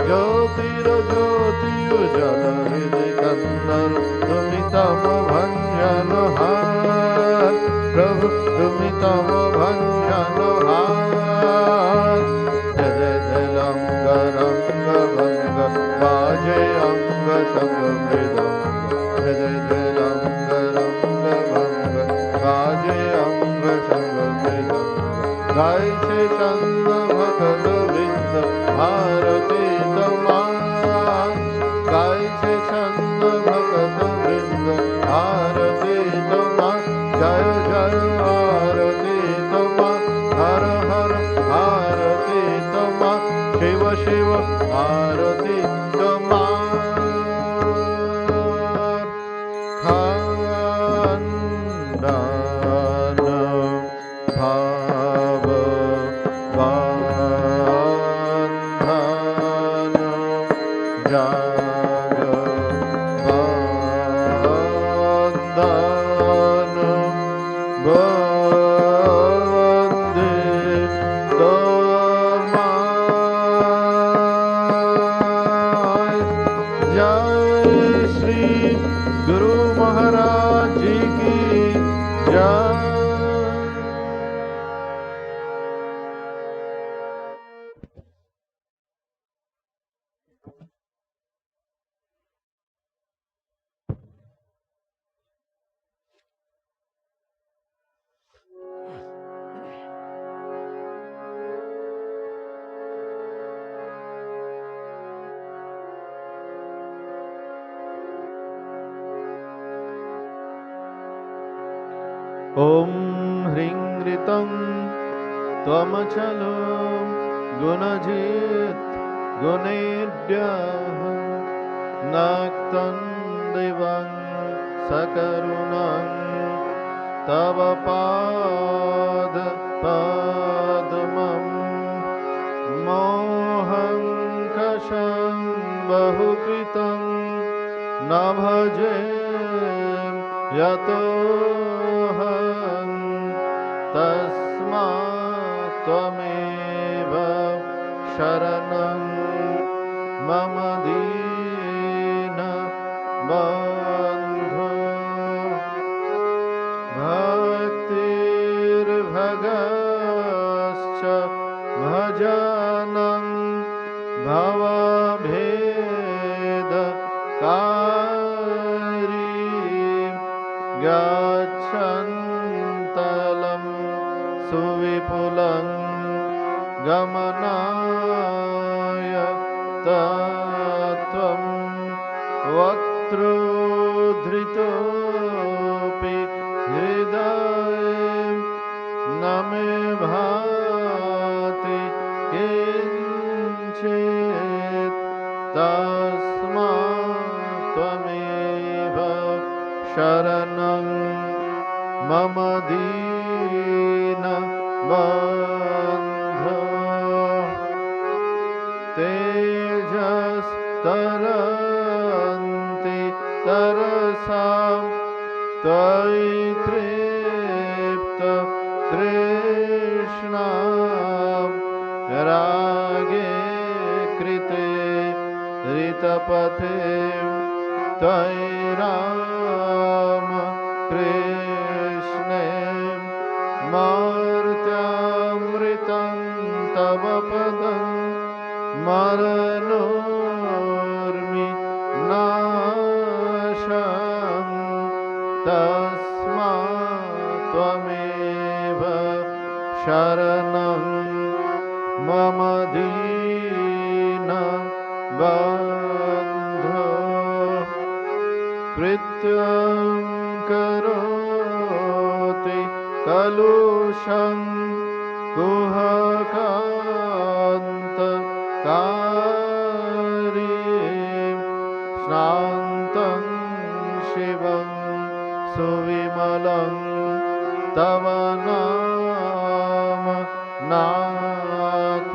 ज्योतिर्ज्योति उजल हृदय कंदर तुम तम भंजन प्रभु तुम्ही तव भंजन हार जय जय रंग रंग भंग बाजे अंग संग मृदंग जय जय रंग रंग भंग बाजे अंग संग मृदंग गाय से चंद भगत वृंद भारती तमाम गाय से चंद भगत वृंद भारती तमाम जय जय आरती तमाम हर हर आरती तमाम शिव शिव आरती तमाम खंडन भाव बंधन जग बंधन बंदे तमाय जय श्री गुरु महाराज जी की जय। ॐ ह्रीं ऋतं त्वमचलो गुणजित् गुणेभ्यः नक्तं दिवं सकरुणं तव पाद पद्मं मोहं कषं बहुकृतं न भजे यतोऽहं तस्मात् त्वमेव शरणं मम दीनबन्धो भक्तिर्भगश्च भजनं भवभेदकारी गच्छन्तलं सुविपुलं गमनाय तत्त्वं वक्तृधृतोऽपि हृदये न मे भाति किञ्चित् तस्मात् त्वमेव शरणं मम दीनबन्धो तेजस्तरन्ति तरसां त्वयि तृप्त तृष्णां रागे कृते ऋतपथे त्वयि राम कृष्णे मार्त्यामृतं तव पदं मरणोर्मि नाशं तस्मात् त्वमेव शरणं मम दीनबन्धो कृत्यं करोति कलुषं कुहकान्तकारी स्नान्तं शिवं सुविमलं तव नाम नाथ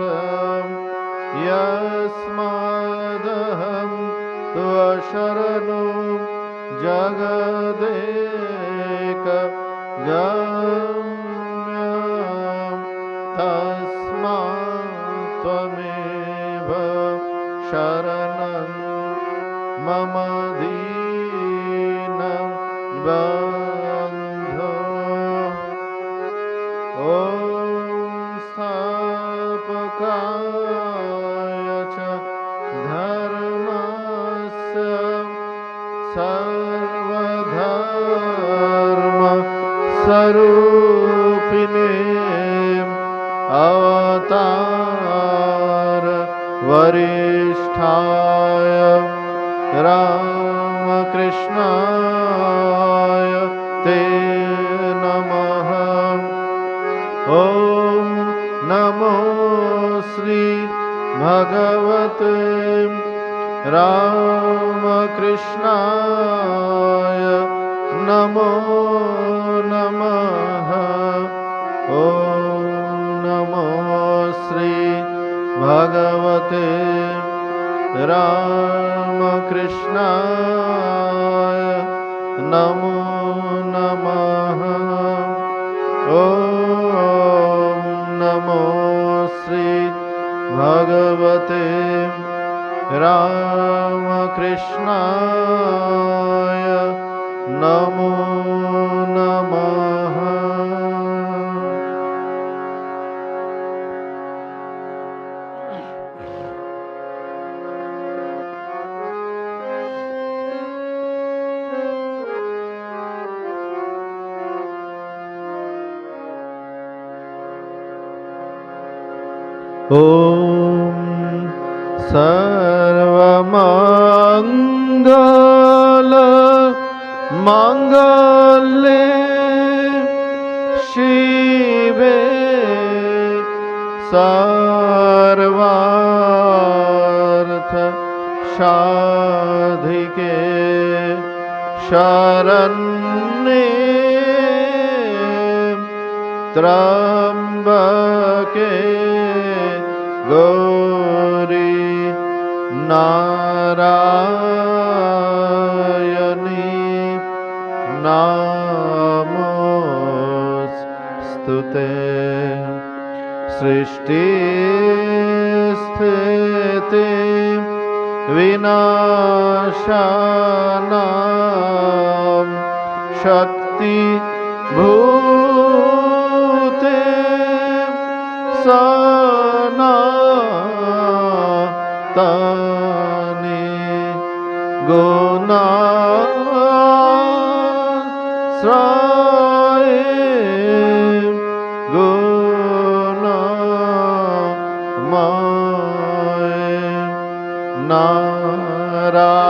यस्मादहं त्वशरणो जगदेक गम्यं तस्मात् त्वमेव शरणं मम दीनबन्धो स्वरूपिणे अवतार वरिष्ठाय रामकृष्णाय ते नमः। ॐ नमो श्री भगवते रामकृष्णाय नमो नमः। ॐ नमो श्री भगवते रामकृष्णाय नमो नमः। ॐ नमो श्री भगवते रामकृष्णाय नमो नमः। ॐ सर्वमङ्गल माङ्गल्ये शिवे सर्वार्थ साधिके शरण्ये त्र्यम्बके गौरी नारायणी नमोस्तुते। सृष्टि स्थिति विनाशानां शक्ति भूते सनातने गुणाश्रये गुणमये नारायणी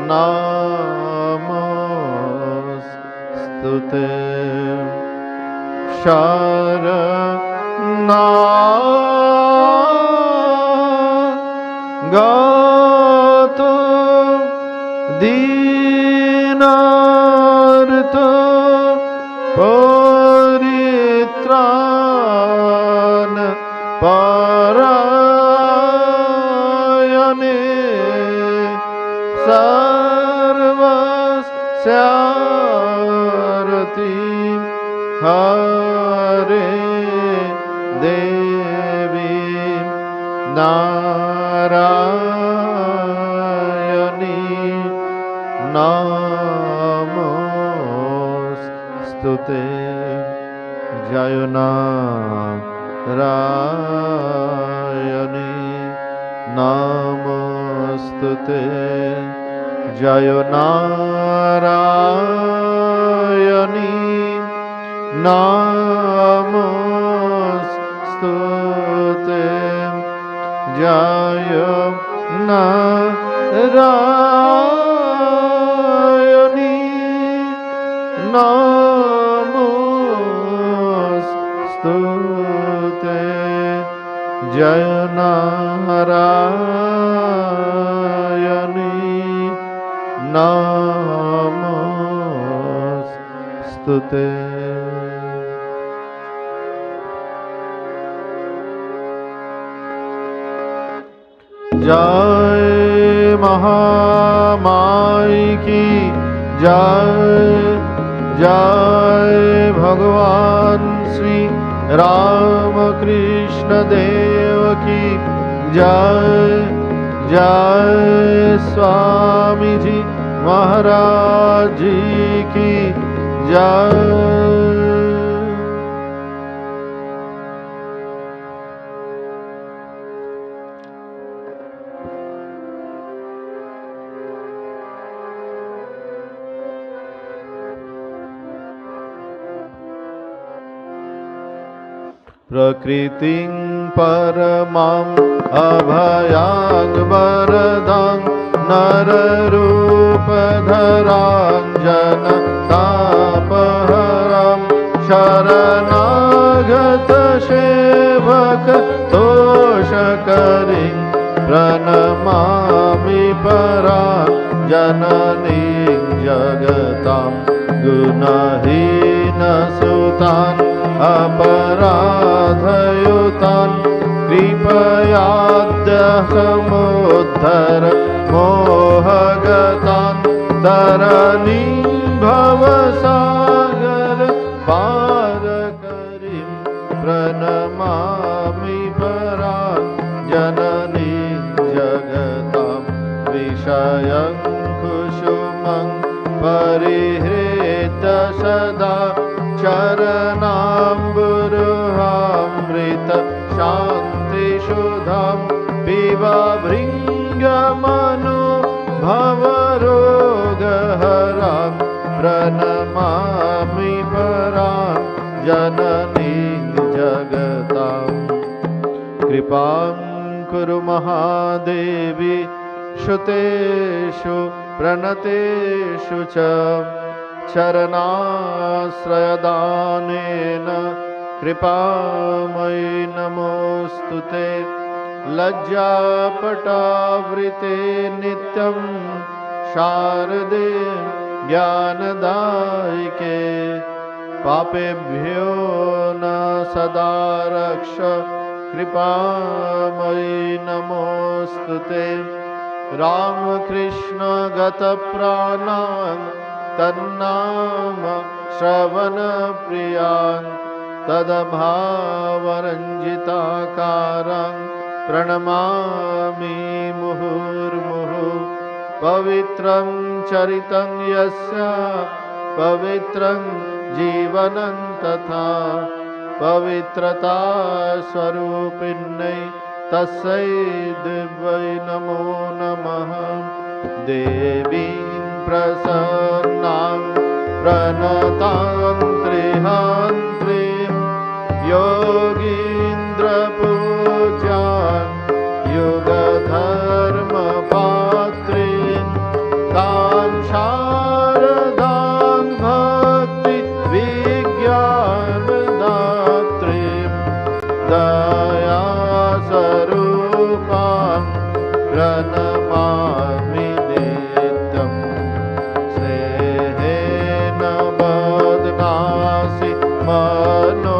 नमोस्तुते। शरणागत दीनार्त परित्राण परायणे सर्वस्यारति हरे देवी नारायणी नमोस्तुते। जय नारायणी नमोस्तुते। जय नारायणी नमोस्तुते। जय नारायणी नमोस्तुते। जय नारायणी नमोस्तुते। जय महामाई की जय। जय भगवान श्री रामकृष्ण देव की जय। जय स्वामी जी महाराज जी की जय। प्रकृतिं परमां अभयां वरदां नररूपधरां जनतापहरां शरणागत सेवक तोषकरीं प्रणमामि परां जननीं जगतां गुणहीनसुतान् अपराधयुतान् कृपयाद्यसमुद्धर मोहगतान् तरणीं भवसागर पारकरीं प्रणमामि परां जननीं जगतां विषयं कुसुमं परिहृत्य सदा चरणाम्बुरुहामृत शान्तिसुधां पिबा भृङ्गमनो भवरोगहरां प्रणमामि परां जननीं जगतां कृपां कुरु महादेवी श्रुतेषु प्रणतेषु च चरणाश्रयदानेन कृपामयि नमोऽस्तु ते लज्जापटावृते नित्यं शारदे ज्ञानदायिके पापेभ्यो न सदा रक्ष कृपामयि नमोऽस्तु ते रामकृष्ण गतप्राणां तन्नाम श्रवणप्रियां तदभावरञ्जिताकारां प्रणमामि मुहुर्मुहुः पवित्रं चरितं यस्य पवित्रं जीवनं तथा पवित्रता स्वरूपिण्यै तस्यै दिव्यै नमो नमः देवीं प्रसन्नां प्रणतां त्रिहान्त्रीं योगीन्द्रपूज्यां युगधर्मपात्रीं तां शारदां भक्तिविज्ञानदात्रीं दयास्वरूपां प्रणमामि नित्यं स्नेहेन बध्नासि मनोष्मदीयं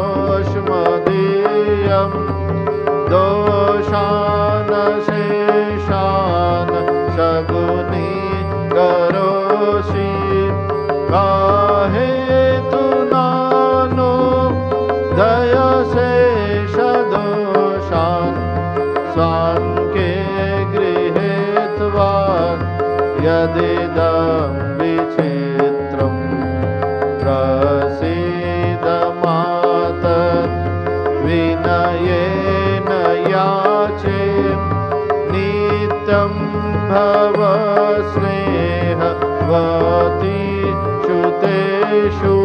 दोषान् शेषान् सगुणीकरोषि काहेतुना नो दयशेषदोषान् स्वाङ्के गृहीत्वा यदिदं विचित्रं प्रसीद मातर् विनयेन याचे नित्यं भव स्नेहवती श्रुतेषु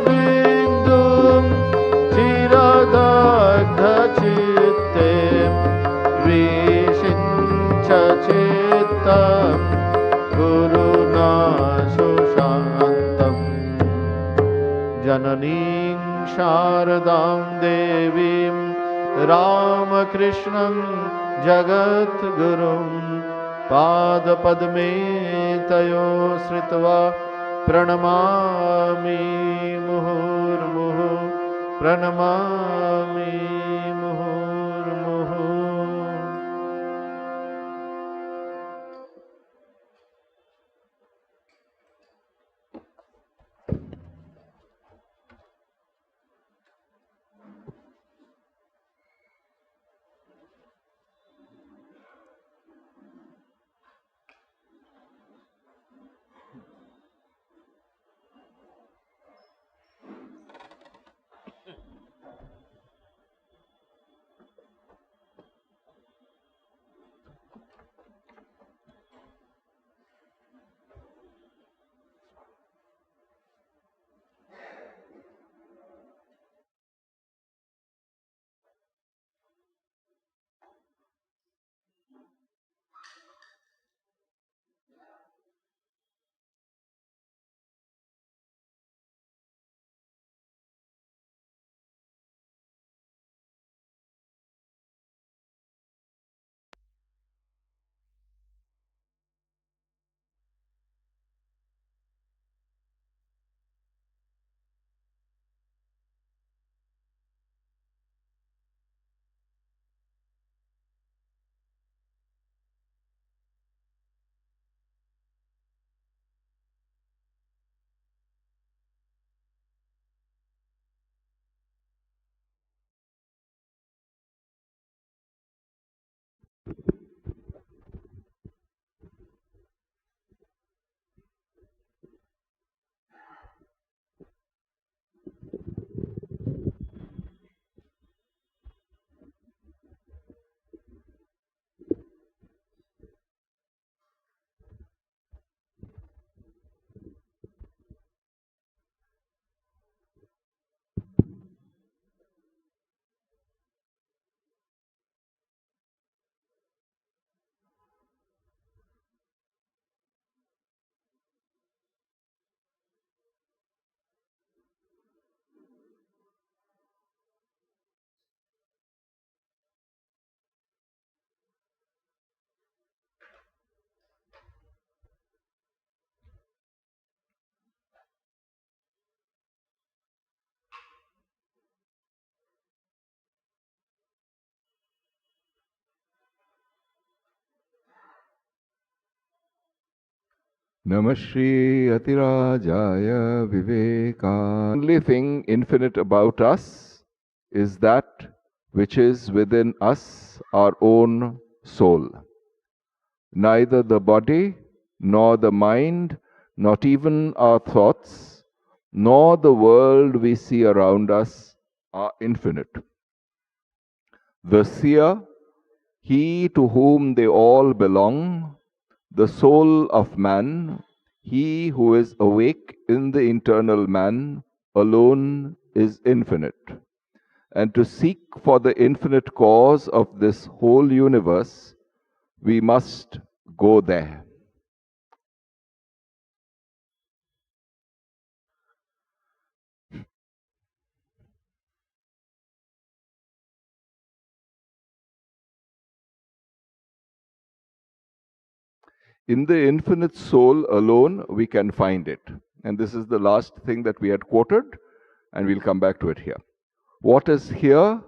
प्रेमैकबिन्दुं चिरदग्धचित्ते विषिञ्च चित्तं कुरु न सुशान्तम् जननीं शारदां देवीं रामकृष्णं जगद्गुरुं पादपद्मे तयो श्रित्वा प्रणमामि मुहुर्मुहुः प्रणमामि मुहुर्मुहुः। Namashri Atirajaya Viveka. Only thing infinite about us is that which is within us, our own soul. Neither the body, nor the mind, not even our thoughts, nor the world we see around us are infinite. The seer, he to whom they all belong, the soul of man, he who is awake in the internal man, alone is infinite. And to seek for the infinite cause of this whole universe, we must go there. In the infinite soul alone, we can find it. And this is the last thing that we had quoted, and we'll come back to it here. What is here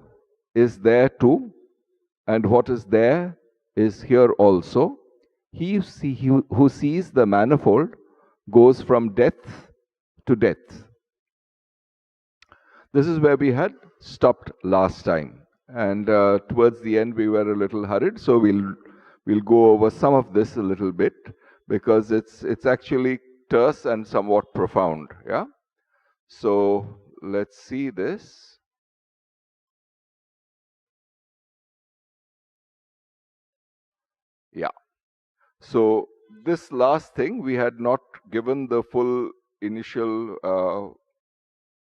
is there too, and what is there is here also. He who sees the manifold goes from death to death. This is where we had stopped last time. And towards the end, we were a little hurried, so we'll go over some of this a little bit, because it's actually terse and somewhat profound. Yeah. So let's see this. Yeah. So this last thing, we had not given the full initial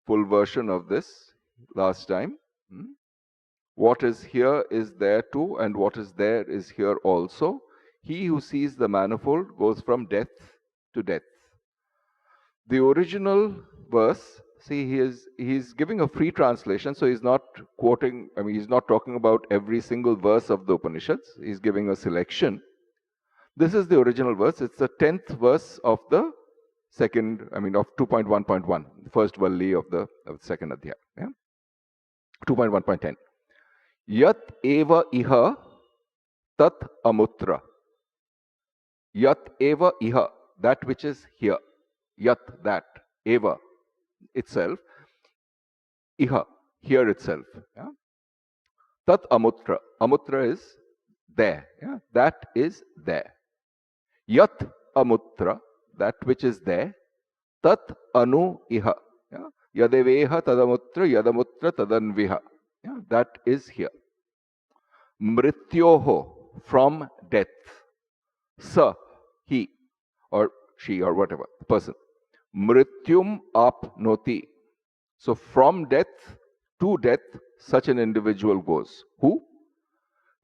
full version of this last time. What is here is there too, and what is there is here also. He who sees the manifold goes from death to death. The original verse, see, he's giving a free translation, so he's not quoting, he's not talking about every single verse of the Upanishads. He's giving a selection. This is the original verse. It's the 10th verse of the second, of 2.1.1, the first valli of the second adhyaya. Yeah? 2.1.10. Yat eva iha tat amutra. Yat eva iha, that which is here. Yat, that. Eva, itself. Iha, here itself. Yeah? Tat amutra. Amutra is there. Yeah? That is there. Yat amutra, that which is there. Tat anu iha. Yeah? Yadeveha tadamutra yadamutra tadanviha. Yeah? That is here. Mrityoho, from death. Sa, he or she or whatever, the person. Mrityum apnoti. So from death to death, such an individual goes. Who?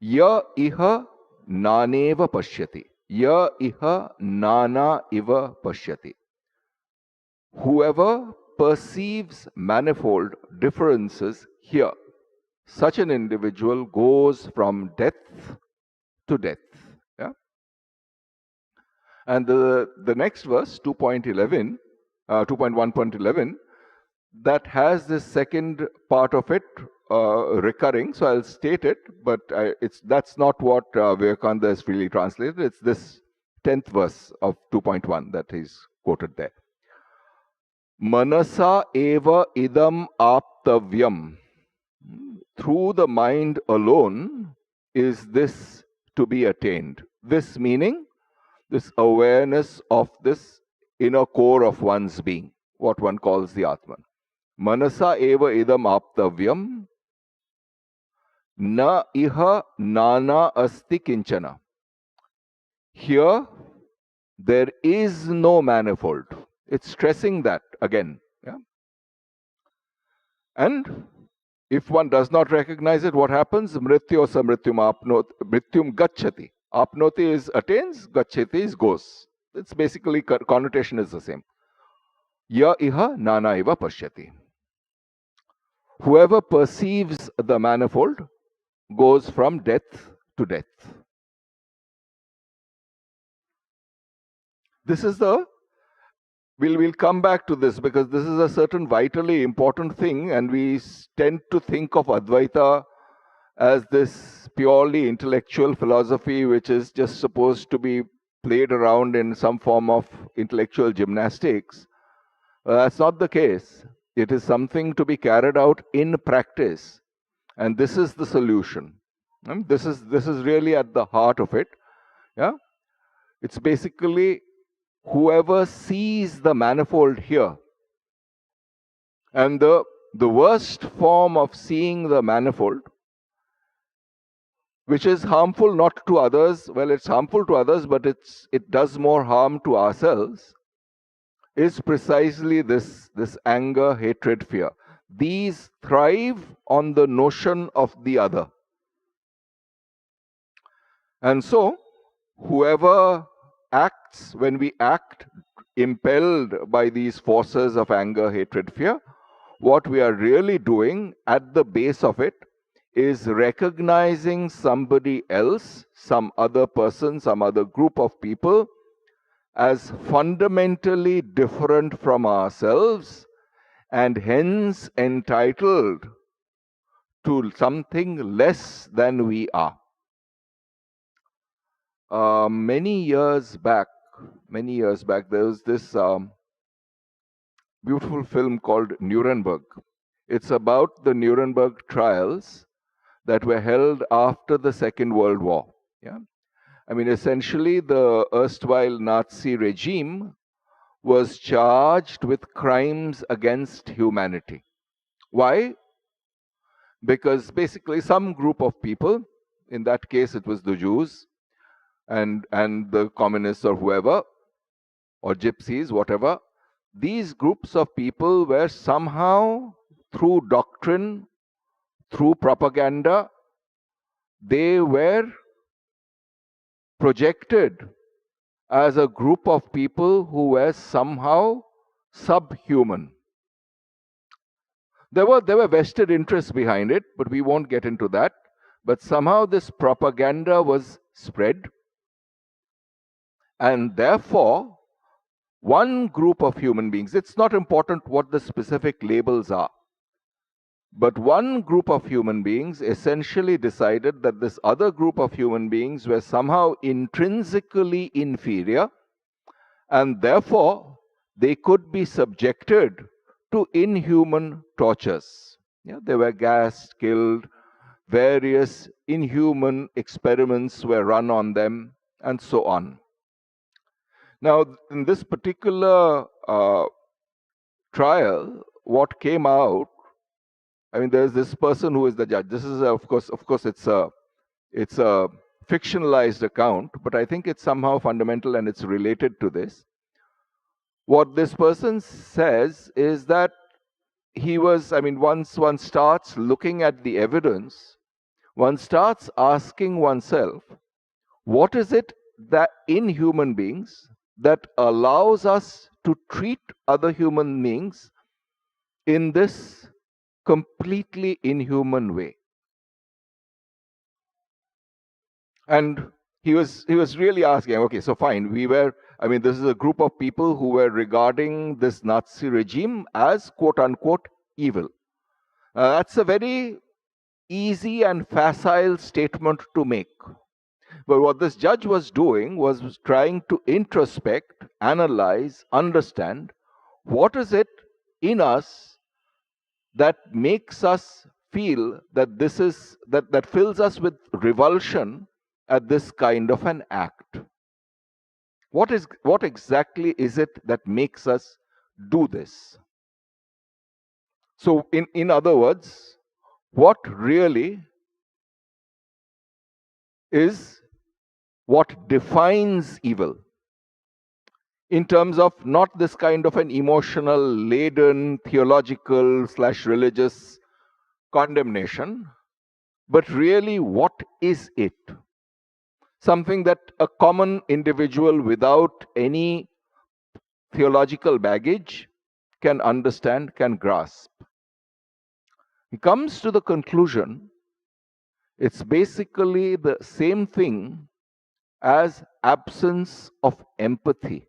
Ya iha naneva pashyati. Ya iha nana iva pashyati. Whoever perceives manifold differences here, such an individual goes from death to death. Yeah? And the next verse, 2.11, 2.1.11, that has this second part of it recurring. So I'll state it, but that's not what Vivekananda has really translated. It's this 10th verse of 2.1 that he's quoted there. Manasa eva idam aptavyam. Through the mind alone is this to be attained. This meaning, this awareness of this inner core of one's being, what one calls the Atman. Manasa eva idam aptavyam na iha nana asti kinchana. Here, there is no manifold. It's stressing that again. Yeah? And if one does not recognize it, what happens? Mrityo samrityum mrityum gacchati. Apnoti is attains, gacchati is goes. It's basically, connotation is the same. Ya iha nana iva pashyati. Whoever perceives the manifold goes from death to death. This is we'll come back to this, because this is a certain vitally important thing, and we tend to think of Advaita as this purely intellectual philosophy which is just supposed to be played around in some form of intellectual gymnastics. That's not the case. It is something to be carried out in practice. And this is the solution. This is really at the heart of it. Yeah? It's basically whoever sees the manifold here. And the worst form of seeing the manifold, which is harmful not to others, well, it's harmful to others, but it does more harm to ourselves, is precisely this anger, hatred, fear. These thrive on the notion of the other. And so, whoever acts, when we act impelled by these forces of anger, hatred, fear, what we are really doing at the base of it is recognizing somebody else, some other person, some other group of people as fundamentally different from ourselves and hence entitled to something less than we are. Many years back, there was this beautiful film called Nuremberg. It's about the Nuremberg trials that were held after the Second World War. Yeah, I mean, essentially, the erstwhile Nazi regime was charged with crimes against humanity. Why? Because basically, some group of people, in that case, it was the Jews and the communists or whoever, or gypsies, whatever, these groups of people were somehow, through doctrine, through propaganda, they were projected as a group of people who were somehow subhuman. There were vested interests behind it, but we won't get into that. But somehow this propaganda was spread, and therefore, one group of human beings, it's not important what the specific labels are, but one group of human beings essentially decided that this other group of human beings were somehow intrinsically inferior, and therefore they could be subjected to inhuman tortures. Yeah, they were gassed, killed, various inhuman experiments were run on them, and so on. Now, in this particular trial, what came out, I mean, there's this person who is the judge. This is, of course, it's a fictionalized account, but I think it's somehow fundamental and it's related to this. What this person says is that he was, I mean, once one starts looking at the evidence, one starts asking oneself, what is it that in human beings that allows us to treat other human beings in this completely inhuman way? And he was really asking, okay, so fine, this is a group of people who were regarding this Nazi regime as quote unquote evil. That's a very easy and facile statement to make. But what this judge was doing was trying to introspect, analyze, understand what is it in us that makes us feel that that fills us with revulsion at this kind of an act. What exactly is it that makes us do this? So in other words, what really is what defines evil in terms of not this kind of an emotional laden theological / religious condemnation, but really what is it? Something that a common individual without any theological baggage can understand, can grasp. He comes to the conclusion it's basically the same thing as absence of empathy,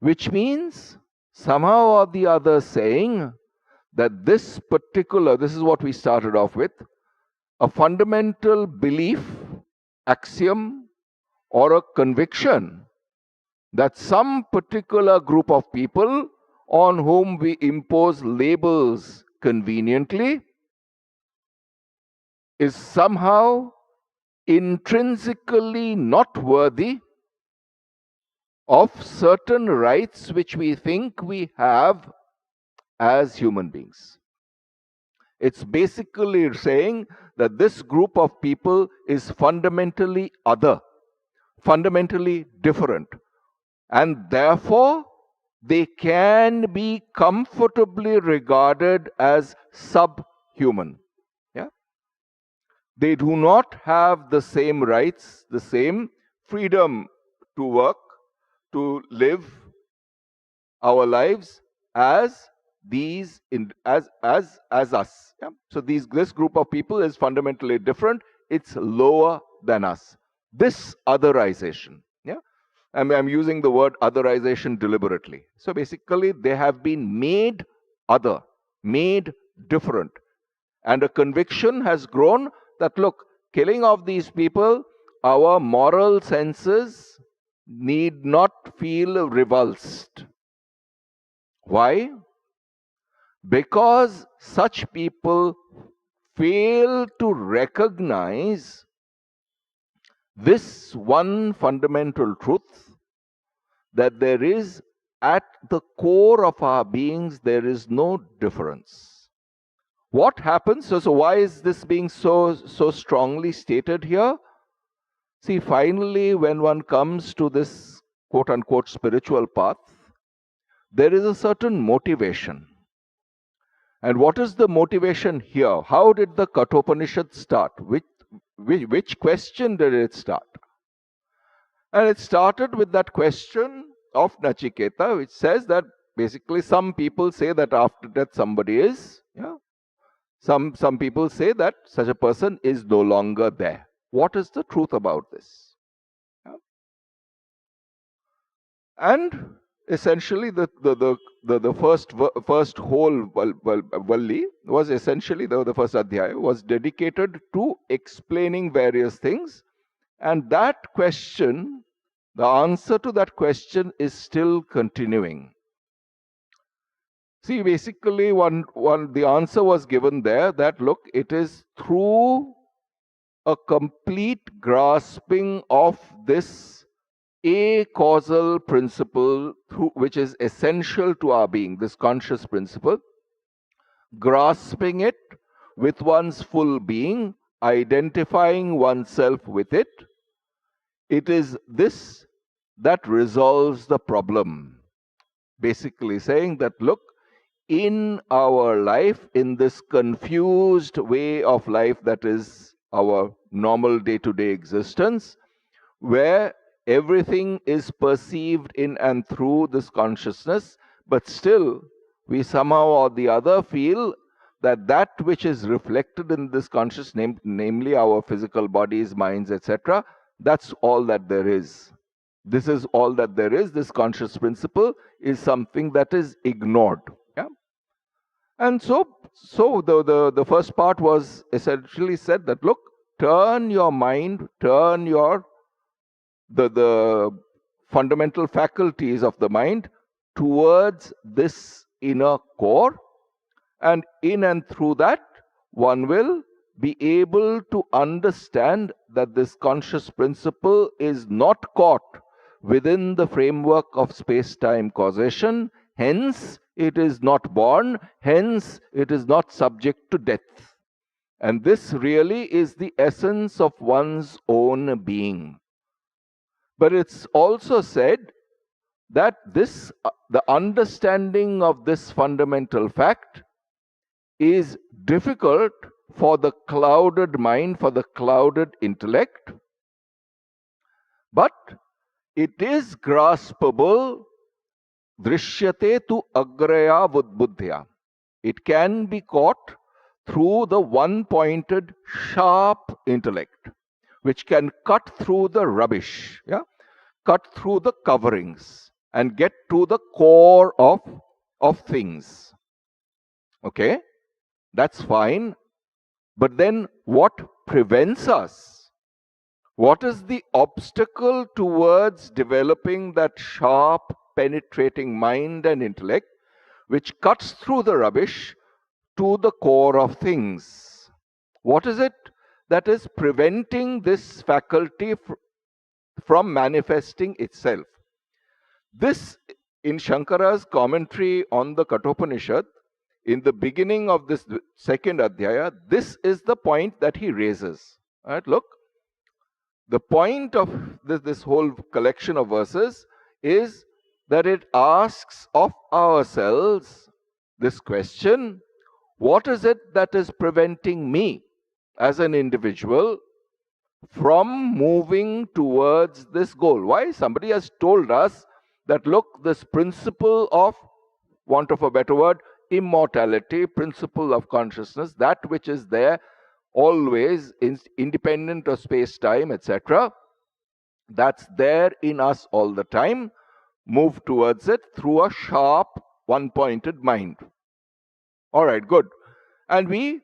which means somehow or the other saying that this is what we started off with, a fundamental belief, axiom, or a conviction that some particular group of people on whom we impose labels conveniently is somehow intrinsically not worthy of certain rights which we think we have as human beings. It's basically saying that this group of people is fundamentally other, fundamentally different, and therefore they can be comfortably regarded as subhuman. Yeah? They do not have the same rights, the same freedom to work, to live our lives as these as us. Yeah? So this group of people is fundamentally different. It's lower than us. This otherization. Yeah. I'm using the word otherization deliberately. So basically, they have been made other, made different. And a conviction has grown that, look, killing of these people, our moral senses need not feel revulsed. Why? Because such people fail to recognize this one fundamental truth, that there is at the core of our beings, there is no difference. What happens? So why is this being so strongly stated here? See, finally, when one comes to this quote unquote spiritual path, there is a certain motivation. And what is the motivation here? How did the Kathopanishad start? Which question did it start? And it started with that question of Nachiketa, which says that basically some people say that after death somebody is, yeah. Some people say that such a person is no longer there. What is the truth about this? Yeah. And essentially the first whole Valli was essentially the first adhyaya was dedicated to explaining various things, and that question, the answer to that question is still continuing. See, basically the answer was given there that, look, it is through a complete grasping of this a causal principle which is essential to our being, this conscious principle, grasping it with one's full being, identifying oneself with it, it is this that resolves the problem. Basically saying that, look, in our life, in this confused way of life that is our normal day-to-day existence, where everything is perceived in and through this consciousness, but still we somehow or the other feel that that which is reflected in this consciousness, namely our physical bodies, minds, etc., that's all that there is. This is all that there is. This conscious principle is something that is ignored. Yeah? And so the first part was essentially said that, look, turn your mind, turn your the fundamental faculties of the mind towards this inner core, and in and through that one will be able to understand that this conscious principle is not caught within the framework of space-time causation, hence it is not born, hence it is not subject to death. And this really is the essence of one's own being. But it's also said that the understanding of this fundamental fact is difficult for the clouded mind, for the clouded intellect, but it is graspable, drishyate tu agraya buddhya. It can be caught through the one-pointed, sharp intellect, which can cut through the rubbish, yeah? Cut through the coverings and get to the core of things. Okay? That's fine. But then what prevents us What is the obstacle towards developing that sharp, penetrating mind and intellect which cuts through the rubbish to the core of things? What is it that is preventing this faculty from manifesting itself? This, in Shankara's commentary on the Kathopanishad, in the beginning of this second Adhyaya, this is the point that he raises. Right? Look, the point of this whole collection of verses is that it asks of ourselves this question: what is it that is preventing me as an individual from moving towards this goal? Why? Somebody has told us that, look, this principle of, want of a better word, immortality, principle of consciousness, that which is there always, independent of space time, etc., that's there in us all the time. Move towards it through a sharp, one pointed mind. All right, good. And we,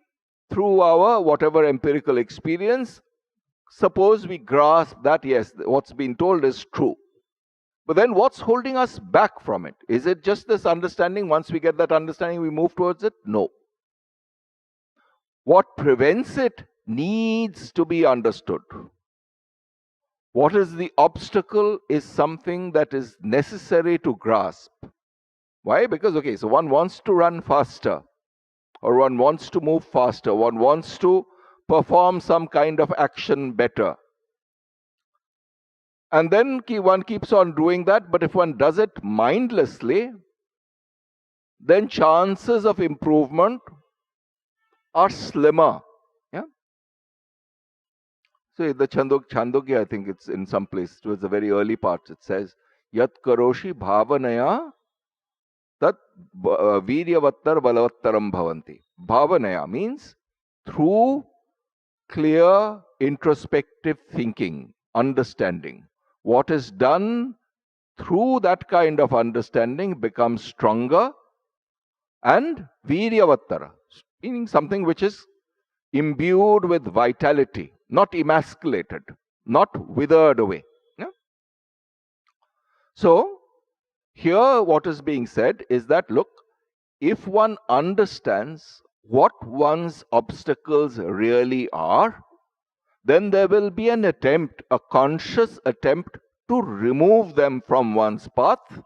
through our whatever empirical experience, suppose we grasp that, yes, what's been told is true. But then what's holding us back from it? Is it just this understanding? Once we get that understanding, we move towards it? No. What prevents it needs to be understood. What is the obstacle is something that is necessary to grasp. Why? Because, okay, so one wants to run faster, or one wants to move faster, one wants to perform some kind of action better. And then one keeps on doing that, but if one does it mindlessly, then chances of improvement are slimmer. Yeah. So the Chandogya, I think it's in some place, towards the very early parts, it says, Yat karoshi bhavanaya tat viryavattar balavattaram bhavanti. Bhavanaya means through clear introspective thinking, understanding. What is done through that kind of understanding becomes stronger, and viryavattara, meaning something which is imbued with vitality, not emasculated, not withered away. Yeah? So, here what is being said is that, look, if one understands what one's obstacles really are, then there will be an attempt, a conscious attempt to remove them from one's path,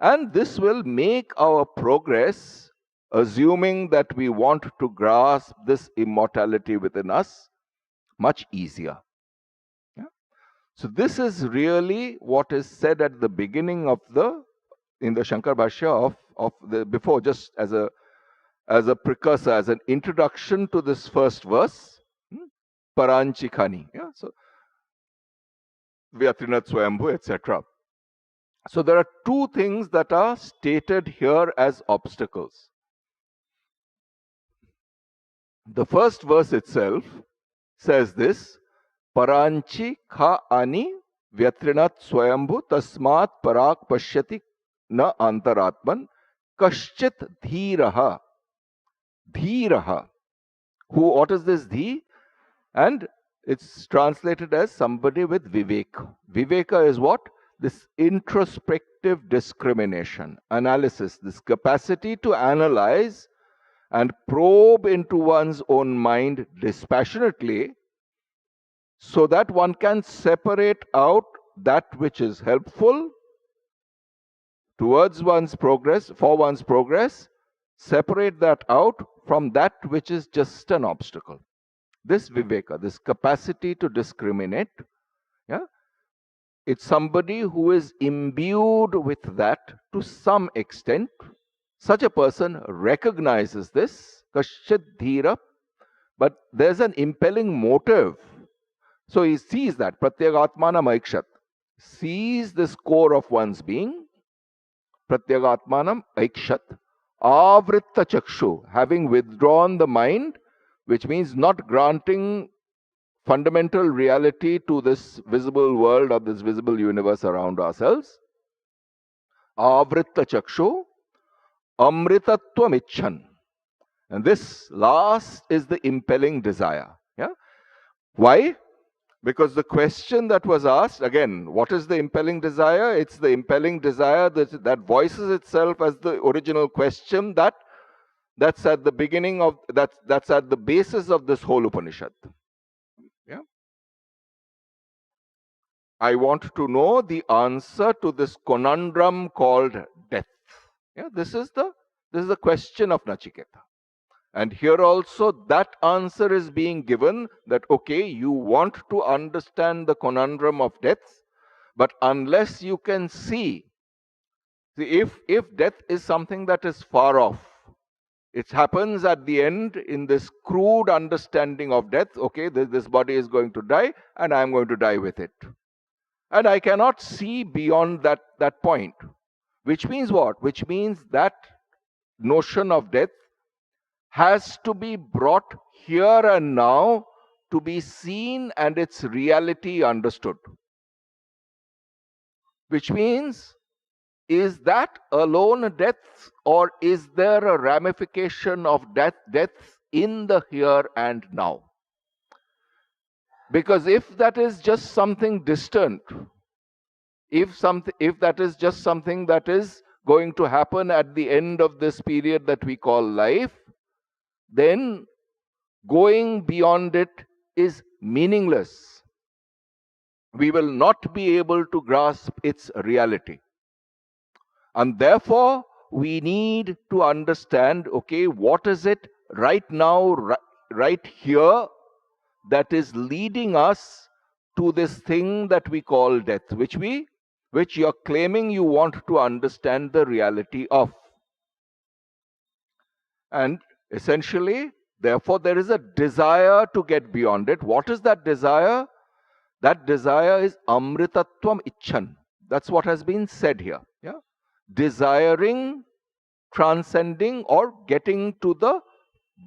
and this will make our progress, assuming that we want to grasp this immortality within us, much easier. Yeah? So this is really what is said at the beginning of in the Shankar Bhashya of the before, just as a precursor, as an introduction to this first verse, Paranchikhani. Yeah? So Vyatrinat Swayambhu, etc. So there are two things that are stated here as obstacles. The first verse itself says this: Paranchi kha ani vyatrinat swayambhu tasmat parak pashyati na antaratman kaschit dhiraha. Dhiraha. What is this dhi? And it's translated as somebody with viveka. Viveka is what? This introspective discrimination, analysis, this capacity to analyze and probe into one's own mind dispassionately, so that one can separate out that which is helpful towards one's progress, for one's progress, separate that out from that which is just an obstacle. This viveka, this capacity to discriminate, yeah, it's somebody who is imbued with that to some extent. Such a person recognizes this, kashchit dhira, but there's an impelling motive. So he sees that, pratyagatmana aikshat, sees this core of one's being, pratyagatmanam aikshat, avritta chakshu, having withdrawn the mind, which means not granting fundamental reality to this visible world or this visible universe around ourselves. Avritta chakshu, amritatvam icchan. And this last is the impelling desire. Yeah? Why? Because the question that was asked, again, what is the impelling desire? It's the impelling desire that voices itself as the original question that's at the beginning of, that's at the basis of this whole Upanishad. Yeah. I want to know the answer to this conundrum called death. Yeah, this is the question of Nachiketa. And here also that answer is being given, that okay, you want to understand the conundrum of death, but unless you can see, if death is something that is far off, it happens at the end in this crude understanding of death. Okay, this body is going to die and I am going to die with it. And I cannot see beyond that point. Which means what? Which means that notion of death has to be brought here and now to be seen and its reality understood. Which means, is that alone death, or is there a ramification of death in the here and now? Because if that is just something distant, if that is just something that is going to happen at the end of this period that we call life, then going beyond it is meaningless. We will not be able to grasp its reality. And therefore, we need to understand, okay, what is it right now, right here, that is leading us to this thing that we call death, which you're claiming you want to understand the reality of. And essentially, therefore, there is a desire to get beyond it. What is that desire? That desire is amritatvam icchan. That's what has been said here. Yeah? Desiring, transcending, or getting to the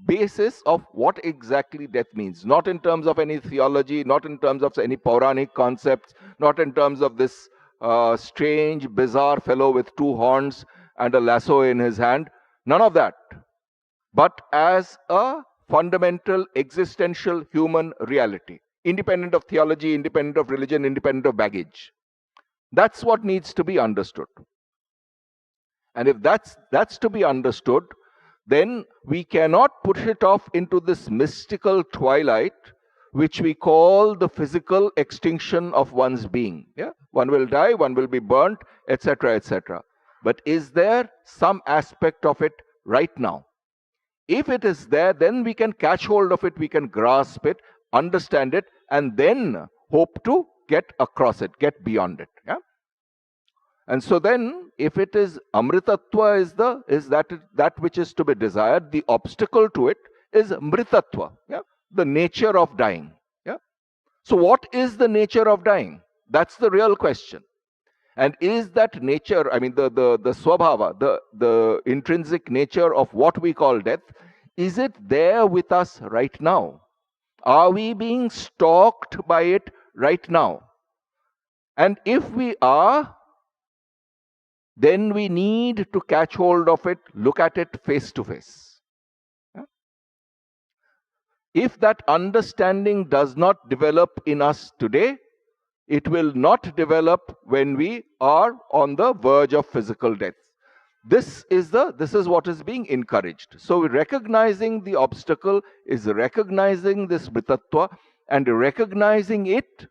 basis of what exactly death means. Not in terms of any theology, not in terms of any Puranic concepts, not in terms of this strange, bizarre fellow with two horns and a lasso in his hand. None of that. But as a fundamental, existential human reality, independent of theology, independent of religion, independent of baggage. That's what needs to be understood. And if that's to be understood, then we cannot push it off into this mystical twilight, which we call the physical extinction of one's being. Yeah? One will die, one will be burnt, etc., etc. But is there some aspect of it right now? If it is there, then we can catch hold of it, we can grasp it, understand it, and then hope to get across it, get beyond it. Yeah? And so then, if it is amritatva is that which is to be desired, the obstacle to it is mritatva, yeah? The nature of dying. Yeah? So what is the nature of dying? That's the real question. And is that nature, I mean the swabhava, the intrinsic nature of what we call death, is it there with us right now? Are we being stalked by it right now? And if we are, then we need to catch hold of it, look at it face to face. Yeah? If that understanding does not develop in us today, it will not develop when we are on the verge of physical death. This is what is being encouraged. So recognizing the obstacle is recognizing this mritatva and recognizing it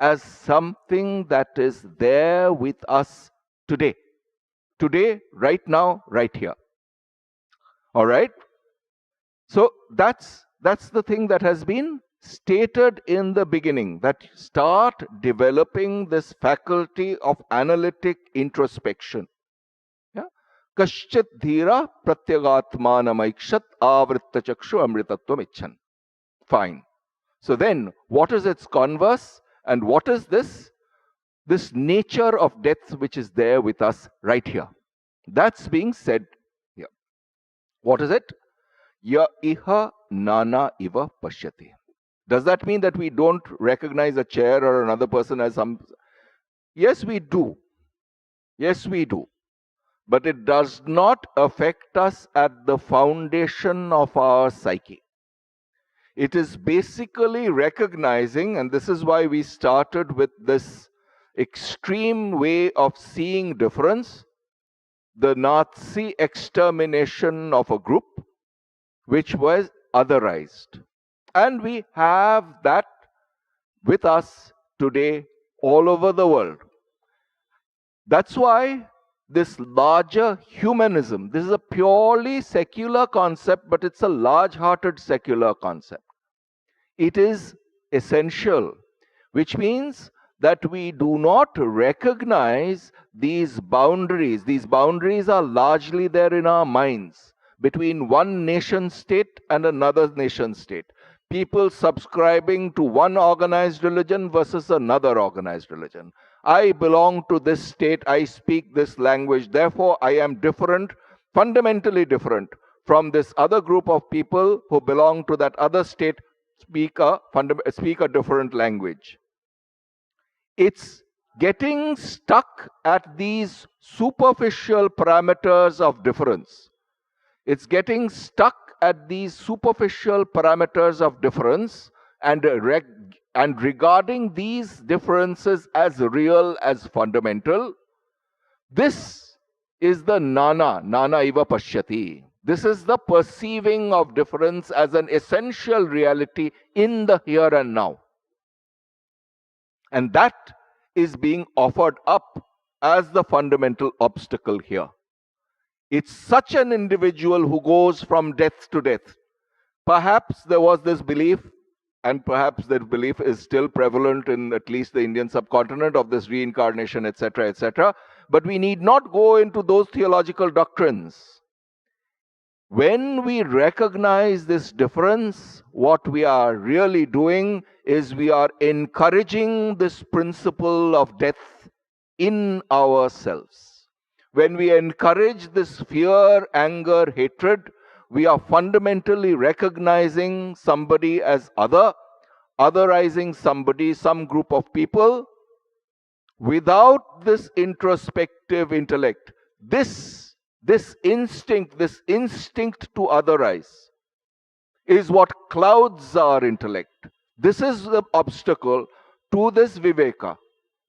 as something that is there with us today. Today, right now, right here. All right? So that's the thing that has been stated in the beginning, that start developing this faculty of analytic introspection. Yeah? Kaschit dhira pratyagatmanamaikshat avritta chakshu amritatvam icchan. Fine. So then, what is its converse, and what is this nature of death which is there with us right here? That's being said here. What is it? Ya iha nana iva pashyati. Does that mean that we don't recognize a chair or another person as some? Yes, we do. Yes, we do. But it does not affect us at the foundation of our psyche. It is basically recognizing, and this is why we started with this extreme way of seeing difference, the Nazi extermination of a group which was otherized. And we have that with us today all over the world. That's why this larger humanism, this is a purely secular concept, but it's a large-hearted secular concept. It is essential, which means that we do not recognize these boundaries. These boundaries are largely there in our minds between one nation state and another nation state. People subscribing to one organized religion versus another organized religion. I belong to this state, I speak this language, therefore I am different, fundamentally different from this other group of people who belong to that other state, speak a different language. It's getting stuck at these superficial parameters of difference. It's getting stuck at these superficial parameters of difference and regarding these differences as real, as fundamental. This is the nana iva pashyati. This is the perceiving of difference as an essential reality in the here and now. And that is being offered up as the fundamental obstacle here. It's such an individual who goes from death to death. Perhaps there was this belief, and perhaps that belief is still prevalent in at least the Indian subcontinent, of this reincarnation, etc., etc. But we need not go into those theological doctrines. When we recognize this difference, what we are really doing is we are encouraging this principle of death in ourselves. When we encourage this fear, anger, hatred, we are fundamentally recognizing somebody as other, otherizing somebody, some group of people, without this introspective intellect. This instinct to otherize is what clouds our intellect. This is the obstacle to this viveka.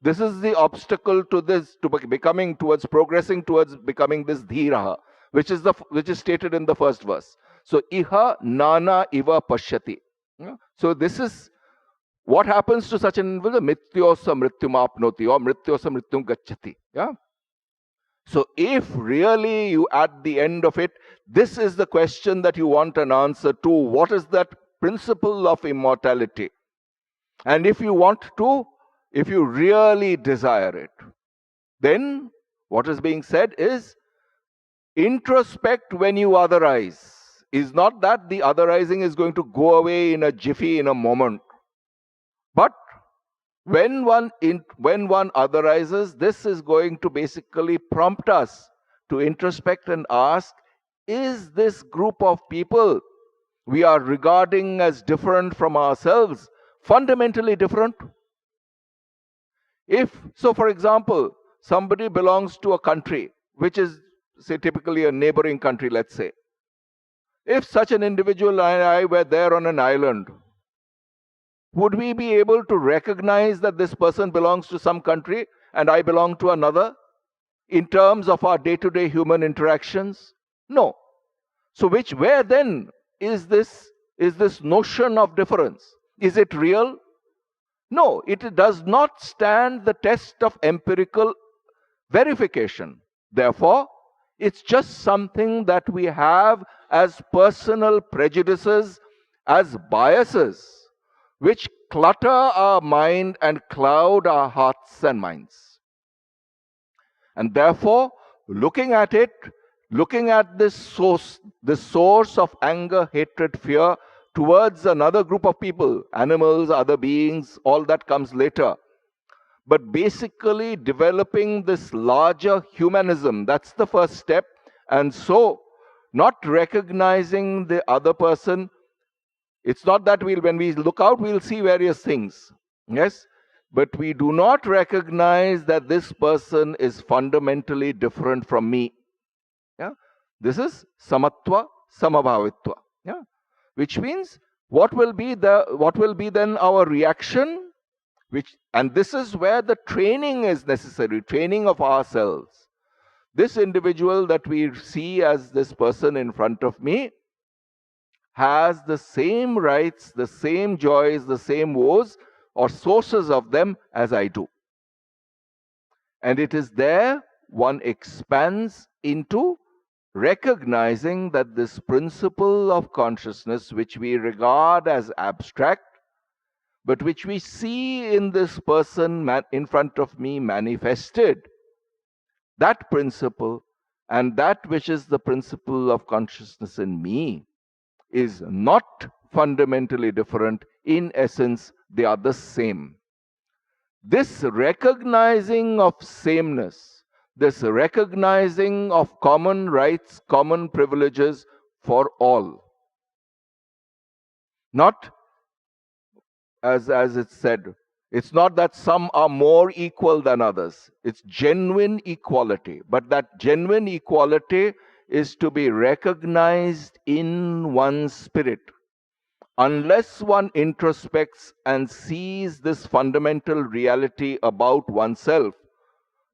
This is the obstacle to this, to becoming, towards progressing towards becoming this dhiraha, which is stated in the first verse. So iha nana iva pashyati. So this is what happens to such an individual. Mrityosa mrityum apnoti, or mrityosa mrityum gacchati. Yeah. So if really you, at the end of it, this is the question that you want an answer to, what is that principle of immortality? And if you want to, if you really desire it, then what is being said is, introspect when you otherize. Is not that the otherizing is going to go away in a jiffy, in a moment. But when one otherizes, this is going to basically prompt us to introspect and ask, is this group of people we are regarding as different from ourselves fundamentally different? If, so for example, somebody belongs to a country which is, say, typically a neighboring country, let's say. If such an individual and I were there on an island, would we be able to recognize that this person belongs to some country and I belong to another in terms of our day-to-day human interactions? No. So where then is this notion of difference? Is it real? No, it does not stand the test of empirical verification. Therefore, it's just something that we have as personal prejudices, as biases, which clutter our mind and cloud our hearts and minds. And therefore, looking at it, looking at this source of anger, hatred, fear towards another group of people, animals, other beings, all that comes later. But basically developing this larger humanism, that's the first step. And so, not recognizing the other person, it's not that when we look out, we'll see various things. Yes? But we do not recognize that this person is fundamentally different from me. Yeah? This is samatva, samabhavitva. Yeah? Which means what will be then our reaction? And this is where the training is necessary, training of ourselves. This individual that we see as this person in front of me has the same rights, the same joys, the same woes, or sources of them as I do. And it is there one expands into recognizing that this principle of consciousness, which we regard as abstract, but which we see in this person in front of me manifested, that principle and that which is the principle of consciousness in me is not fundamentally different. In essence, they are the same. This recognizing of sameness, this recognizing of common rights, common privileges for all, not as it's said, it's not that some are more equal than others. It's genuine equality. But that genuine equality is to be recognized in one's spirit. Unless one introspects and sees this fundamental reality about oneself,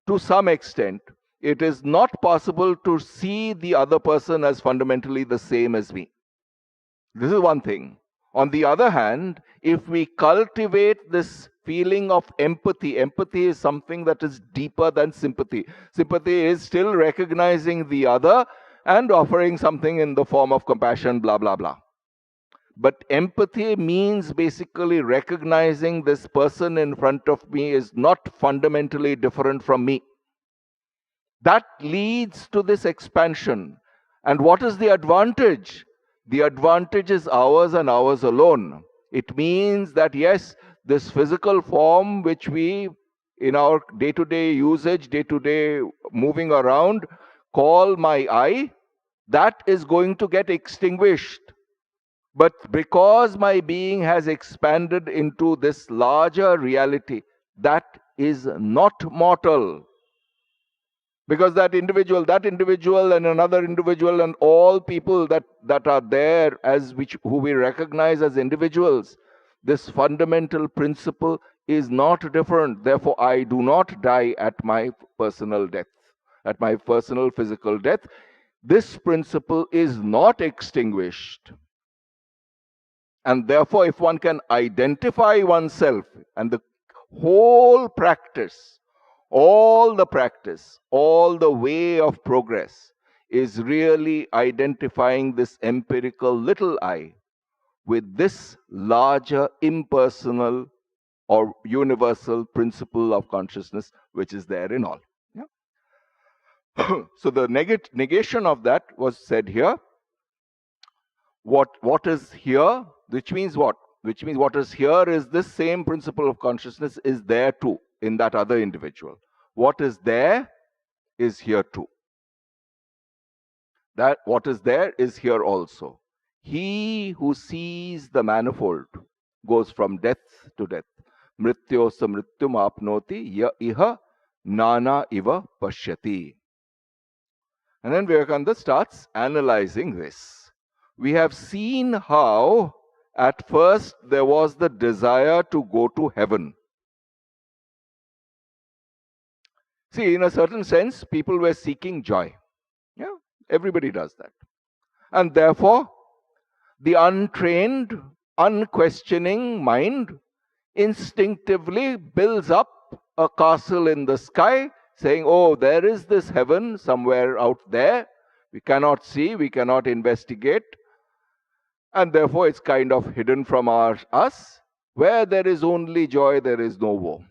to some extent, it is not possible to see the other person as fundamentally the same as me. This is one thing. On the other hand, if we cultivate this feeling of empathy, empathy is something that is deeper than sympathy. Sympathy is still recognizing the other and offering something in the form of compassion, blah, blah, blah. But empathy means basically recognizing this person in front of me is not fundamentally different from me. That leads to this expansion. And what is the advantage? The advantage is ours and ours alone. It means that, yes, this physical form which we, in our day-to-day usage, day-to-day moving around, call my I, that is going to get extinguished. But because my being has expanded into this larger reality, that is not mortal. Because that individual and another individual and all people that are there who we recognize as individuals, this fundamental principle is not different. Therefore, I do not die at my personal death, at my personal physical death. This principle is not extinguished. And therefore, if one can identify oneself, and the whole practice, all the way of progress is really identifying this empirical little I with this larger impersonal or universal principle of consciousness which is there in all. Yeah? So the negation of that was said here. What is here, which means what? Which means what is here is this same principle of consciousness is there too in that other individual. What is there is here too. That what is there is here also. He who sees the manifold goes from death to death. Mrityosa mrityum apnoti ya iha nana iva pashyati. And then Vivekananda starts analyzing this. We have seen how at first there was the desire to go to heaven. See, in a certain sense, people were seeking joy. Yeah, everybody does that. And therefore, the untrained, unquestioning mind instinctively builds up a castle in the sky, saying, oh, there is this heaven somewhere out there. We cannot see, we cannot investigate. And therefore, it's kind of hidden from us. Where there is only joy, there is no woe.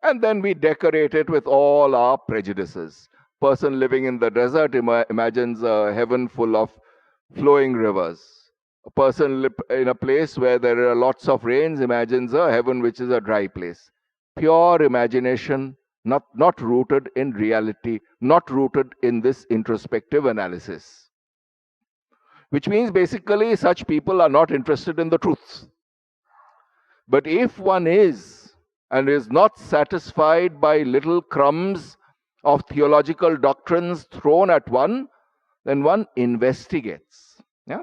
And then we decorate it with all our prejudices. Person living in the desert imagines a heaven full of flowing rivers. A person in a place where there are lots of rains imagines a heaven which is a dry place. Pure imagination, not rooted in reality, not rooted in this introspective analysis. Which means basically such people are not interested in the truth. But if one is, and is not satisfied by little crumbs of theological doctrines thrown at one, then one investigates. Yeah?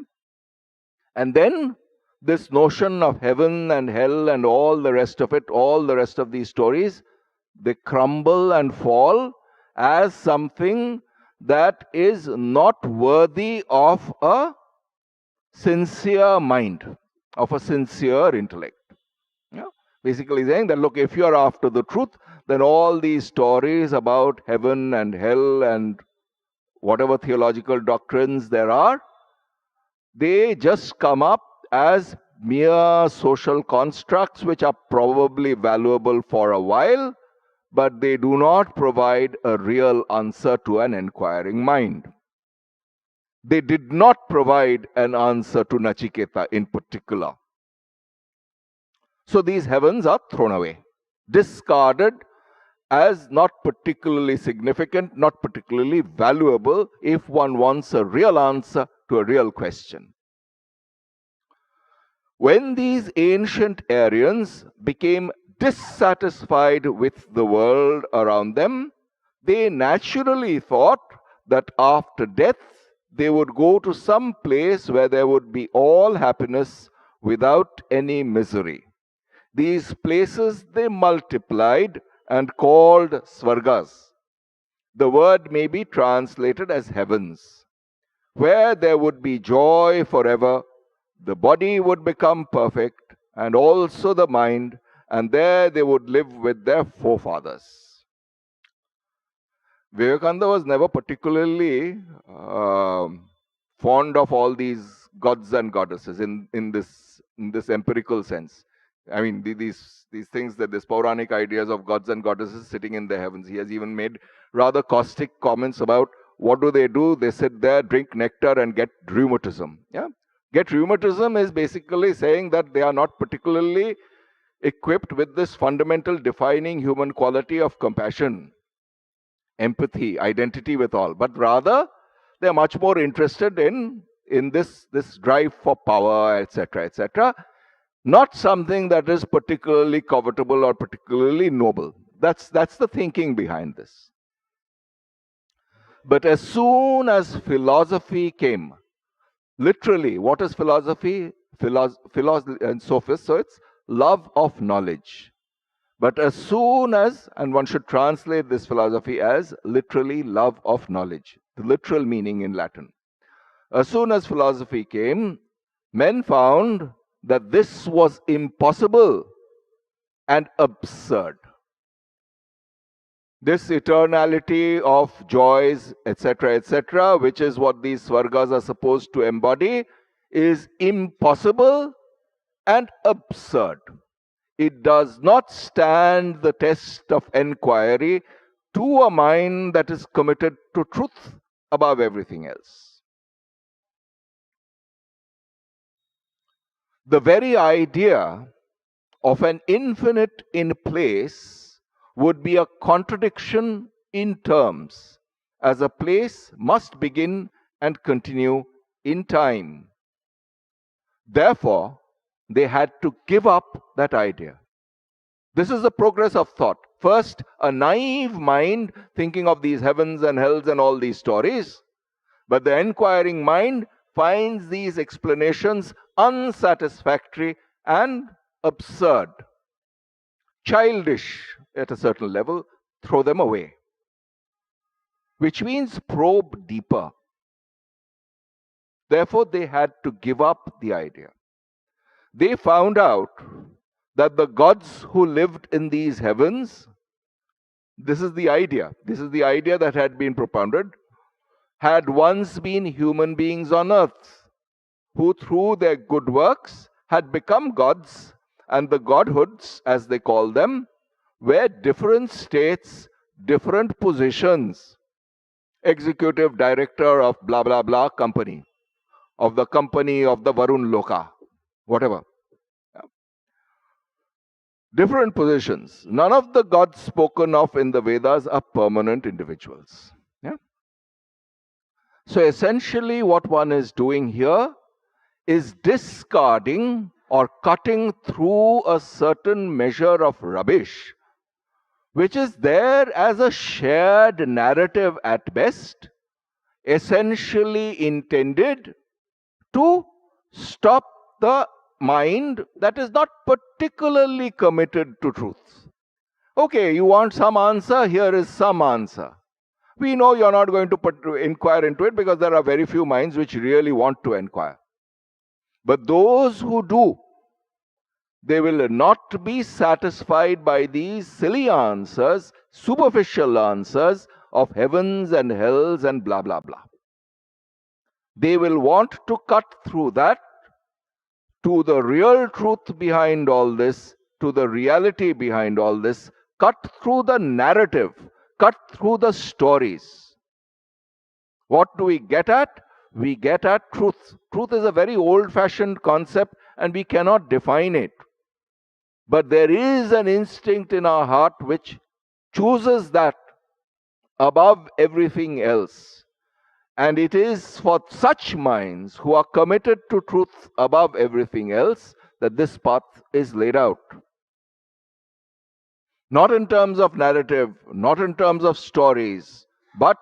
And then this notion of heaven and hell and all the rest of it, all the rest of these stories, they crumble and fall as something that is not worthy of a sincere mind, of a sincere intellect. Yeah? Basically saying that, look, if you are after the truth, then all these stories about heaven and hell and whatever theological doctrines there are, they just come up as mere social constructs which are probably valuable for a while, but they do not provide a real answer to an inquiring mind. They did not provide an answer to Nachiketa in particular. So these heavens are thrown away, discarded as not particularly significant, not particularly valuable if one wants a real answer to a real question. When these ancient Aryans became dissatisfied with the world around them, they naturally thought that after death they would go to some place where there would be all happiness without any misery. These places they multiplied and called Svargas. The word may be translated as heavens, where there would be joy forever. The body would become perfect, and also the mind, and there they would live with their forefathers. Vivekananda was never particularly fond of all these gods and goddesses in this empirical sense. I mean, these things, that these Puranic ideas of gods and goddesses sitting in the heavens. He has even made rather caustic comments about what do. They sit there, drink nectar, and get rheumatism. Yeah. Get rheumatism is basically saying that they are not particularly equipped with this fundamental defining human quality of compassion, empathy, identity with all, but rather they are much more interested in this drive for power, etc., etc., not something that is particularly covetable or particularly noble. That's the thinking behind this. But as soon as philosophy came, literally, what is philosophy? Philosophy and sophist, so it's love of knowledge. But as soon as, and one should translate this philosophy as literally love of knowledge, the literal meaning in Latin. As soon as philosophy came, men found that this was impossible and absurd. This eternality of joys, etc., etc., which is what these Svargas are supposed to embody, is impossible and absurd. It does not stand the test of enquiry to a mind that is committed to truth above everything else. The very idea of an infinite in place would be a contradiction in terms, as a place must begin and continue in time. Therefore, they had to give up that idea. This is the progress of thought. First, a naive mind thinking of these heavens and hells and all these stories, but the inquiring mind finds these explanations unsatisfactory and absurd, childish at a certain level. Throw them away, which means probe deeper. Therefore, they had to give up the idea. They found out that the gods who lived in these heavens, this is the idea that had been propounded, had once been human beings on earth, who through their good works had become gods, and the godhoods, as they call them, were different states, different positions. Executive director of blah blah blah company, of the company of the Varun Loka, whatever. Different positions. None of the gods spoken of in the Vedas are permanent individuals. Yeah? So essentially what one is doing here is discarding or cutting through a certain measure of rubbish, which is there as a shared narrative at best, essentially intended to stop the mind that is not particularly committed to truth. Okay, you want some answer, here is some answer. We know you're not going to inquire into it because there are very few minds which really want to inquire. But those who do, they will not be satisfied by these silly answers, superficial answers of heavens and hells and blah, blah, blah. They will want to cut through that to the real truth behind all this, to the reality behind all this, cut through the narrative, cut through the stories. What do we get at? We get at truth. Truth is a very old-fashioned concept and we cannot define it. But there is an instinct in our heart which chooses that above everything else. And it is for such minds who are committed to truth above everything else that this path is laid out. Not in terms of narrative, not in terms of stories, but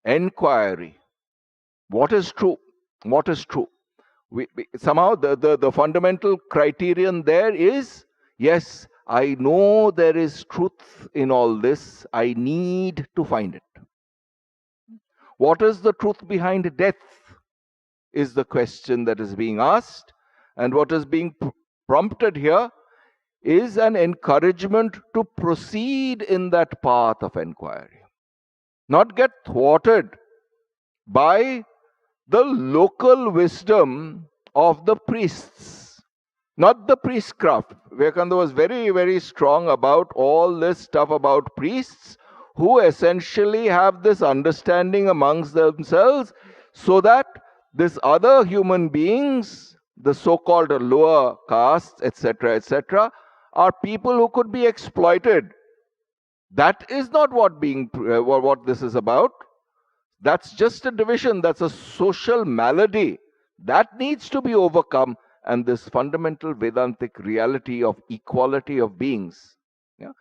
inquiry. What is true? What is true? Somehow the fundamental criterion there is, yes, I know there is truth in all this. I need to find it. What is the truth behind death is the question that is being asked. And what is being prompted here is an encouragement to proceed in that path of inquiry. Not get thwarted by the local wisdom of the priests, not the priestcraft. Vivekananda was very, very strong about all this stuff about priests who essentially have this understanding amongst themselves so that these other human beings, the so-called lower castes, etc., are people who could be exploited. That is not what this is about. That's just a division. That's a social malady. That needs to be overcome. And this fundamental Vedantic reality of equality of beings. Yeah?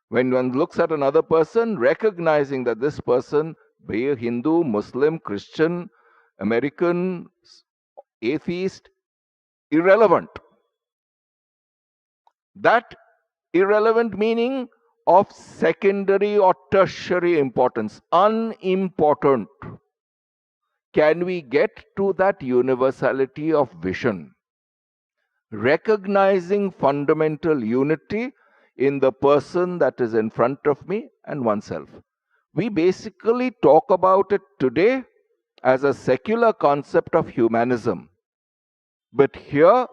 When one looks at another person, recognizing that this person, be a Hindu, Muslim, Christian, American, atheist, irrelevant. That irrelevant meaning of secondary or tertiary importance, unimportant. Can we get to that universality of vision? Recognizing fundamental unity in the person that is in front of me and oneself. We basically talk about it today as a secular concept of humanism. But here,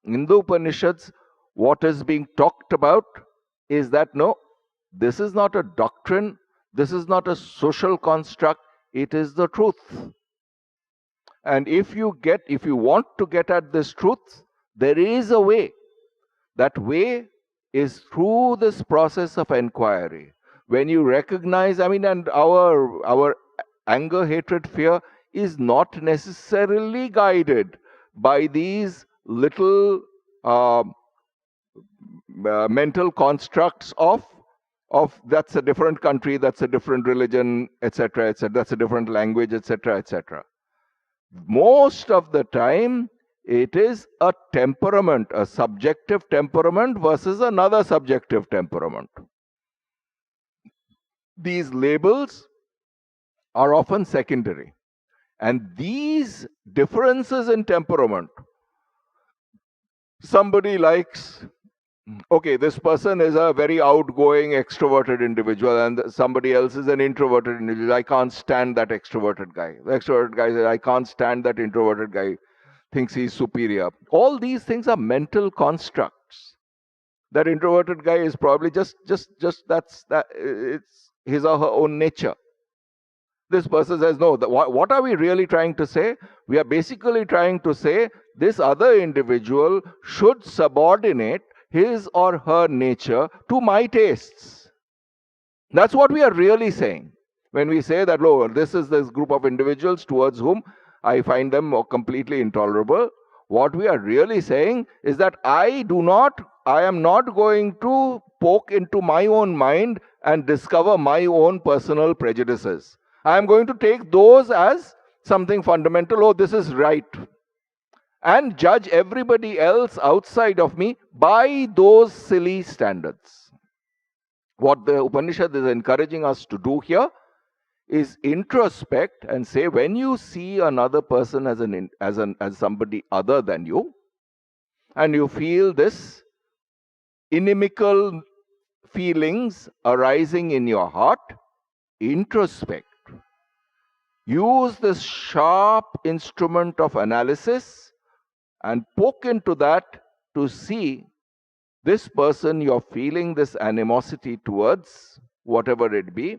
in the Upanishads, what is being talked about is that no, this is not a doctrine, this is not a social construct, it is the truth. And if you want to get at this truth, there is a way. That way is through this process of inquiry. When you recognize, and our anger, hatred, fear is not necessarily guided by these little mental constructs of that's a different country, that's a different religion, etc., that's a different language, etc. Most of the time, it is a temperament, a subjective temperament versus another subjective temperament. These labels are often secondary. And these differences in temperament, somebody likes, okay, this person is a very outgoing, extroverted individual, and somebody else is an introverted individual. I can't stand that extroverted guy. The extroverted guy says, I can't stand that introverted guy, thinks he's superior. All these things are mental constructs. That introverted guy is probably it's his or her own nature. This person says, no, what are we really trying to say? We are basically trying to say this other individual should subordinate his or her nature to my tastes. That's what we are really saying. When we say that, oh, this is this group of individuals towards whom I find them completely intolerable, what we are really saying is that I am not going to poke into my own mind and discover my own personal prejudices. I am going to take those as something fundamental. Oh, this is right. and judge everybody else outside of me by those silly standards. What the Upanishad is encouraging us to do here is introspect and say, when you see another person as somebody other than you, and you feel this inimical feelings arising in your heart, introspect. Use this sharp instrument of analysis and poke into that to see this person you're feeling this animosity towards, whatever it be.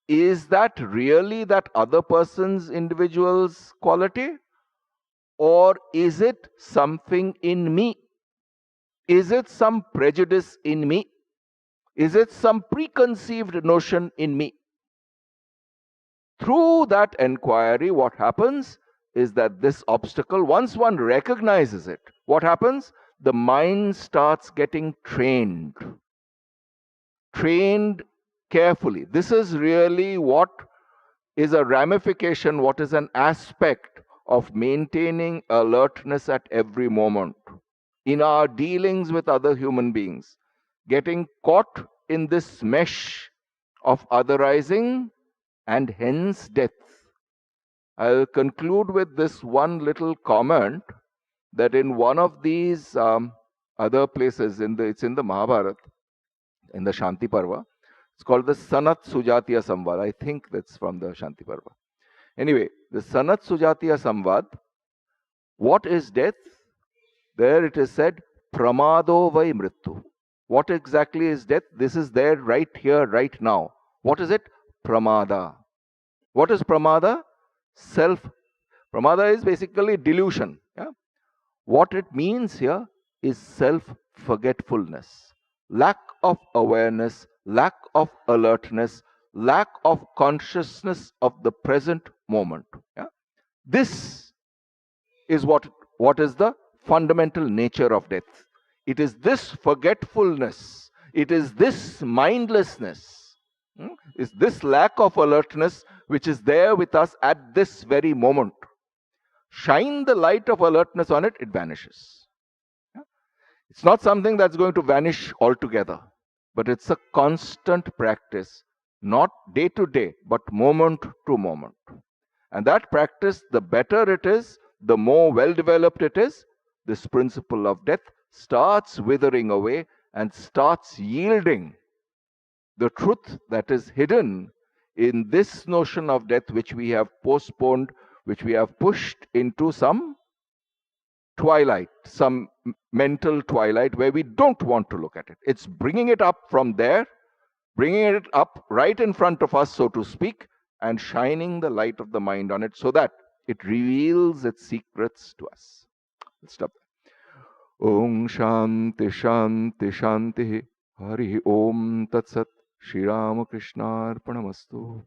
Is that really that other person's individual's quality? Or is it something in me? Is it some prejudice in me? Is it some preconceived notion in me? Through that enquiry, what happens is that this obstacle, once one recognizes it, what happens? The mind starts getting trained carefully. This is really what is a ramification, what is an aspect of maintaining alertness at every moment in our dealings with other human beings. Getting caught in this mesh of otherizing and hence death. I'll conclude with this one little comment that in one of these other places, it's in the Mahabharata, in the Shanti Parva, it's called the Sanat Sujatiya Samvad. I think that's from the Shanti Parva. Anyway, the Sanat Sujatiya Samvad, what is death? There it is said, Pramado vai mrityu. What exactly is death? This is there right here, right now. What is it? Pramada. What is pramada? Self. Pramada is basically delusion. Yeah? What it means here is self-forgetfulness, lack of awareness, lack of alertness, lack of consciousness of the present moment. Yeah? This is what is the fundamental nature of death. It is this forgetfulness, it is this mindlessness, is this lack of alertness which is there with us at this very moment. Shine the light of alertness on it, it vanishes. It's not something that's going to vanish altogether, but it's a constant practice, not day to day, but moment to moment. And that practice, the better it is, the more well developed it is, this principle of death starts withering away and starts yielding the truth that is hidden in this notion of death, which we have postponed, which we have pushed into some twilight, some mental twilight where we don't want to look at it. It's bringing it up from there, bringing it up right in front of us, so to speak, and shining the light of the mind on it so that it reveals its secrets to us. Let's stop there. Om Shanti Shanti Shanti Hari Om Tat Sat Shri Ramakrishna Arpanamastu.